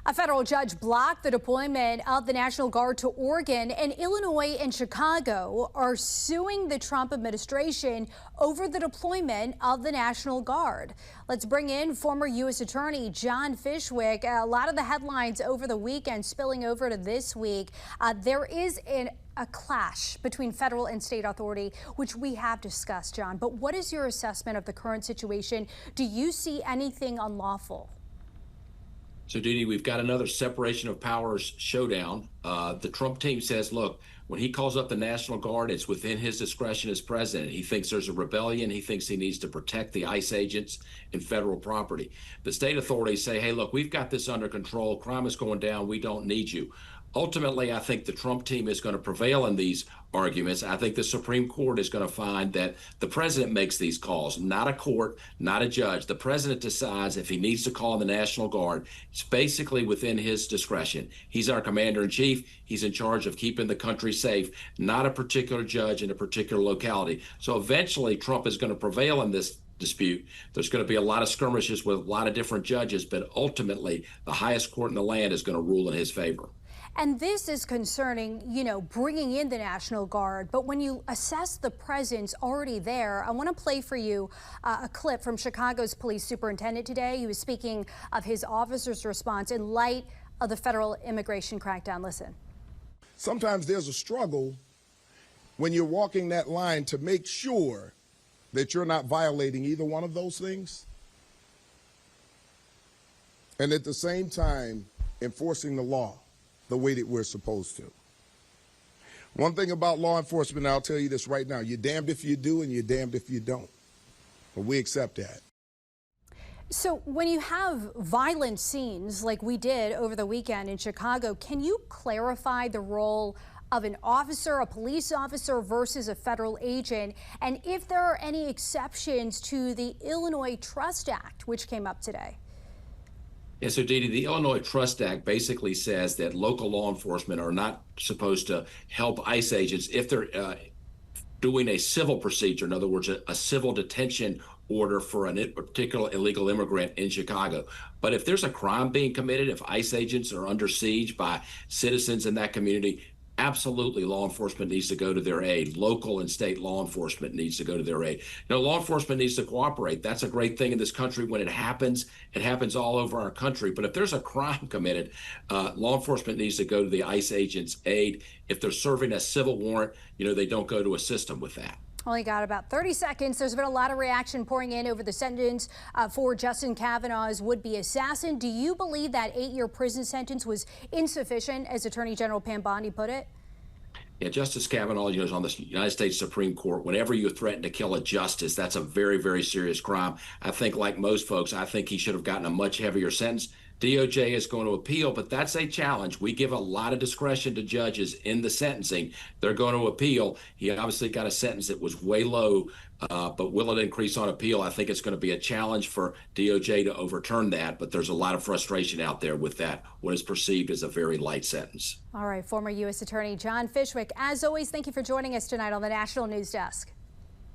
A federal judge blocked the deployment of the National Guard to Oregon, and Illinois and Chicago are suing the Trump administration over the deployment of the National Guard. Let's bring in former U.S. Attorney John Fishwick. A lot of the headlines over the weekend spilling over to this week. There is a clash between federal and state authority, which we have discussed, John. But what is your assessment of the current situation? Do you see anything unlawful? So, Didi, we've got another separation of powers showdown. The Trump team says, look, when he calls up the National Guard, it's within his discretion as president. He thinks there's a rebellion. He thinks he needs to protect the ICE agents and federal property. The state authorities say, hey, look, we've got this under control. Crime is going down. We don't need you. Ultimately, I think the Trump team is going to prevail in these arguments. I think the Supreme Court is going to find that the president makes these calls, not a court, not a judge. The president decides if he needs to call the National Guard. It's basically within his discretion. He's our commander in chief. He's in charge of keeping the country safe, not a particular judge in a particular locality. So eventually, Trump is going to prevail in this dispute. There's going to be a lot of skirmishes with a lot of different judges, but ultimately, the highest court in the land is going to rule in his favor. And this is concerning, bringing in the National Guard. But when you assess the presence already there, I want to play for you a clip from Chicago's police superintendent today. He was speaking of his officers' response in light of the federal immigration crackdown. Listen. Sometimes there's a struggle when you're walking that line to make sure that you're not violating either one of those things. And at the same time, enforcing the law the way that we're supposed to. One thing about law enforcement, I'll tell you this right now, you're damned if you do and you're damned if you don't. But we accept that. So when you have violent scenes like we did over the weekend in Chicago, can you clarify the role of an officer, a police officer versus a federal agent, and if there are any exceptions to the Illinois Trust Act, which came up today? Yeah, so Didi, the Illinois Trust Act basically says that local law enforcement are not supposed to help ICE agents if they're doing a civil procedure, in other words, a civil detention order for a particular illegal immigrant in Chicago. But if there's a crime being committed, if ICE agents are under siege by citizens in that community, absolutely, law enforcement needs to go to their aid. Local and state law enforcement needs to go to their aid. Law enforcement needs to cooperate. That's a great thing in this country when it happens. It happens all over our country. But if there's a crime committed, law enforcement needs to go to the ICE agent's aid. If they're serving a civil warrant, they don't go to assist them with that. Only got about 30 seconds. There's been a lot of reaction pouring in over the sentence for Justin Kavanaugh's would-be assassin. Do you believe that 8-year prison sentence was insufficient, as Attorney General Pam Bondi put it? Yeah, Justice Kavanaugh, is on the United States Supreme Court. Whenever you threaten to kill a justice, that's a very, very serious crime. I think, like most folks, I think he should have gotten a much heavier sentence. DOJ is going to appeal, but that's a challenge. We give a lot of discretion to judges in the sentencing. They're going to appeal. He obviously got a sentence that was way low, but will it increase on appeal? I think it's going to be a challenge for DOJ to overturn that, but there's a lot of frustration out there with that, what is perceived as a very light sentence. All right, former U.S. Attorney John Fishwick, as always, thank you for joining us tonight on the National News Desk.